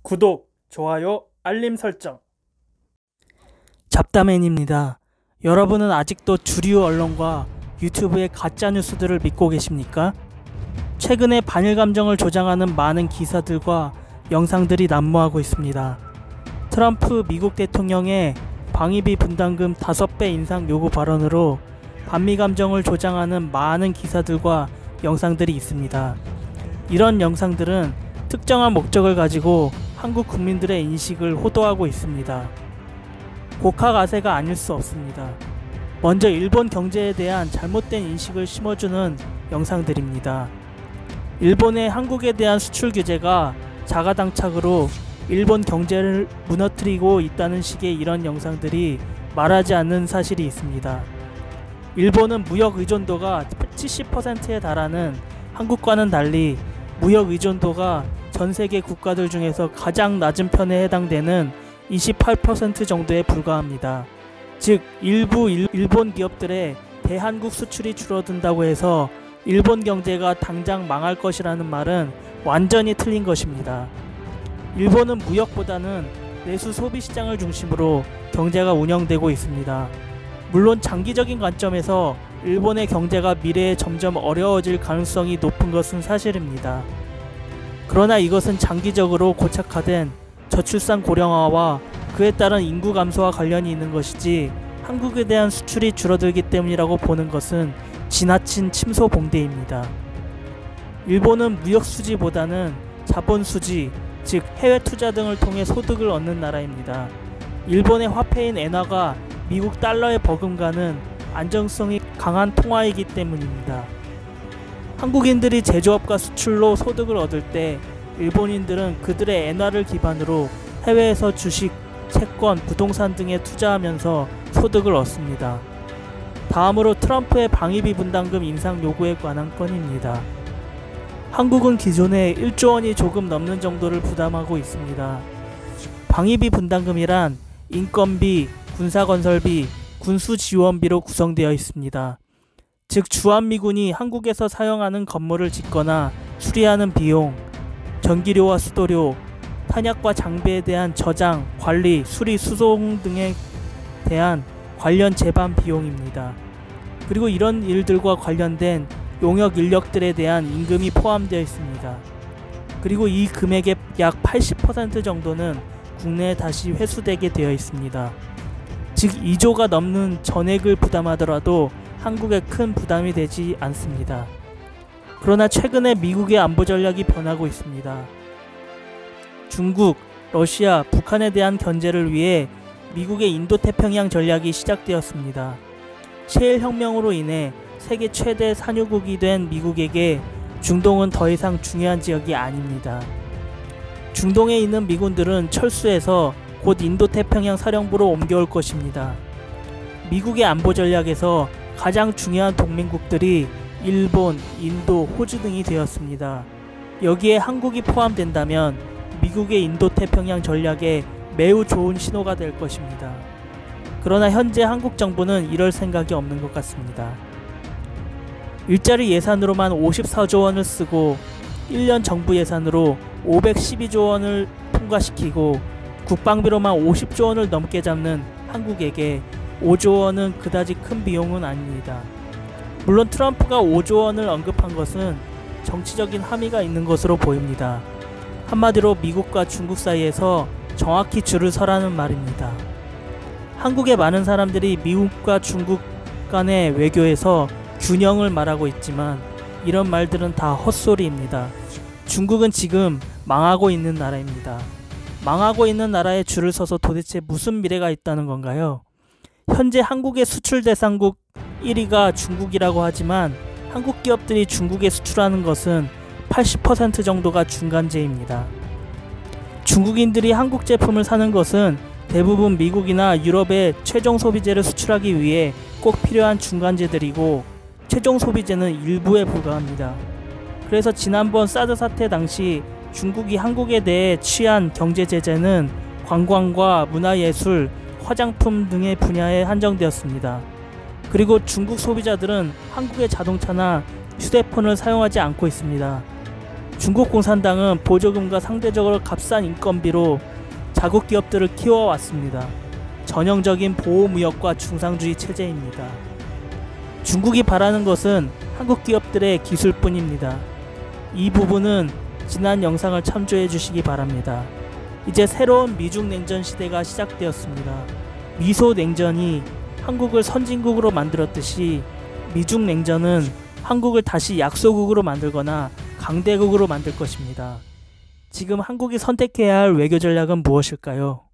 구독, 좋아요, 알림 설정. 잡다맨입니다. 여러분은 아직도 주류 언론과 유튜브의 가짜 뉴스들을 믿고 계십니까? 최근에 반일 감정을 조장하는 많은 기사들과 영상들이 난무하고 있습니다. 트럼프 미국 대통령의 방위비 분담금 5배 인상 요구 발언으로 반미 감정을 조장하는 많은 기사들과 영상들이 있습니다. 이런 영상들은 특정한 목적을 가지고 한국 국민들의 인식을 호도하고 있습니다. 곡하가세가 아닐 수 없습니다. 먼저 일본 경제에 대한 잘못된 인식을 심어주는 영상들입니다. 일본의 한국에 대한 수출 규제가 자가당착으로 일본 경제를 무너뜨리고 있다는 식의 이런 영상들이 말하지 않는 사실이 있습니다. 일본은 무역 의존도가 70%에 달하는 한국과는 달리 무역 의존도가 전 세계 국가들 중에서 가장 낮은 편에 해당되는 28% 정도에 불과합니다. 즉 일부 일본 기업들의 대한국 수출이 줄어든다고 해서 일본 경제가 당장 망할 것이라는 말은 완전히 틀린 것입니다. 일본은 무역보다는 내수 소비 시장을 중심으로 경제가 운영되고 있습니다. 물론 장기적인 관점에서 일본의 경제가 미래에 점점 어려워질 가능성이 높은 것은 사실입니다. 그러나 이것은 장기적으로 고착화된 저출산 고령화와 그에 따른 인구 감소와 관련이 있는 것이지 한국에 대한 수출이 줄어들기 때문이라고 보는 것은 지나친 침소봉대입니다. 일본은 무역 수지보다는 자본 수지, 즉 해외 투자 등을 통해 소득을 얻는 나라입니다. 일본의 화폐인 엔화가 미국 달러에 버금가는 안정성이 강한 통화이기 때문입니다. 한국인들이 제조업과 수출로 소득을 얻을 때 일본인들은 그들의 엔화를 기반으로 해외에서 주식, 채권, 부동산 등에 투자하면서 소득을 얻습니다. 다음으로 트럼프의 방위비 분담금 인상 요구에 관한 건입니다. 한국은 기존에 1조 원이 조금 넘는 정도를 부담하고 있습니다. 방위비 분담금이란 인건비, 군사건설비, 군수지원비로 구성되어 있습니다. 즉 주한미군이 한국에서 사용하는 건물을 짓거나 수리하는 비용, 전기료와 수도료, 탄약과 장비에 대한 저장, 관리, 수리, 수송 등에 대한 관련 제반 비용입니다. 그리고 이런 일들과 관련된 용역 인력들에 대한 임금이 포함되어 있습니다. 그리고 이 금액의 약 80% 정도는 국내에 다시 회수되게 되어 있습니다. 즉 2조가 넘는 전액을 부담하더라도 한국에 큰 부담이 되지 않습니다. 그러나 최근에 미국의 안보 전략이 변하고 있습니다. 중국, 러시아, 북한에 대한 견제를 위해 미국의 인도태평양 전략이 시작되었습니다. 셰일 혁명으로 인해 세계 최대 산유국이 된 미국에게 중동은 더 이상 중요한 지역이 아닙니다. 중동에 있는 미군들은 철수해서 곧 인도태평양 사령부로 옮겨올 것입니다. 미국의 안보 전략에서 가장 중요한 동맹국들이 일본, 인도, 호주 등이 되었습니다. 여기에 한국이 포함된다면 미국의 인도태평양 전략에 매우 좋은 신호가 될 것입니다. 그러나 현재 한국 정부는 이럴 생각이 없는 것 같습니다. 일자리 예산으로만 54조 원을 쓰고 1년 정부 예산으로 512조 원을 통과시키고 국방비로만 50조 원을 넘게 잡는 한국에게 5조 원은 그다지 큰 비용은 아닙니다. 물론 트럼프가 5조 원을 언급한 것은 정치적인 함의가 있는 것으로 보입니다. 한마디로 미국과 중국 사이에서 정확히 줄을 서라는 말입니다. 한국의 많은 사람들이 미국과 중국 간의 외교에서 균형을 말하고 있지만 이런 말들은 다 헛소리입니다. 중국은 지금 망하고 있는 나라입니다. 망하고 있는 나라에 줄을 서서 도대체 무슨 미래가 있다는 건가요? 현재 한국의 수출 대상국 1위가 중국이라고 하지만 한국 기업들이 중국에 수출하는 것은 80% 정도가 중간재입니다. 중국인들이 한국 제품을 사는 것은 대부분 미국이나 유럽의 최종 소비재를 수출하기 위해 꼭 필요한 중간재들이고 최종 소비재는 일부에 불과합니다. 그래서 지난번 사드 사태 당시 중국이 한국에 대해 취한 경제 제재는 관광과 문화예술, 화장품 등의 분야에 한정되었습니다. 그리고 중국 소비자들은 한국의 자동차나 휴대폰을 사용하지 않고 있습니다. 중국 공산당은 보조금과 상대적으로 값싼 인건비로 자국 기업들을 키워왔습니다. 전형적인 보호무역과 중상주의 체제입니다. 중국이 바라는 것은 한국 기업들의 기술뿐입니다. 이 부분은 지난 영상을 참조해 주시기 바랍니다. 이제 새로운 미중 냉전 시대가 시작되었습니다. 미소 냉전이 한국을 선진국으로 만들었듯이 미중 냉전은 한국을 다시 약소국으로 만들거나 강대국으로 만들 것입니다. 지금 한국이 선택해야 할 외교 전략은 무엇일까요?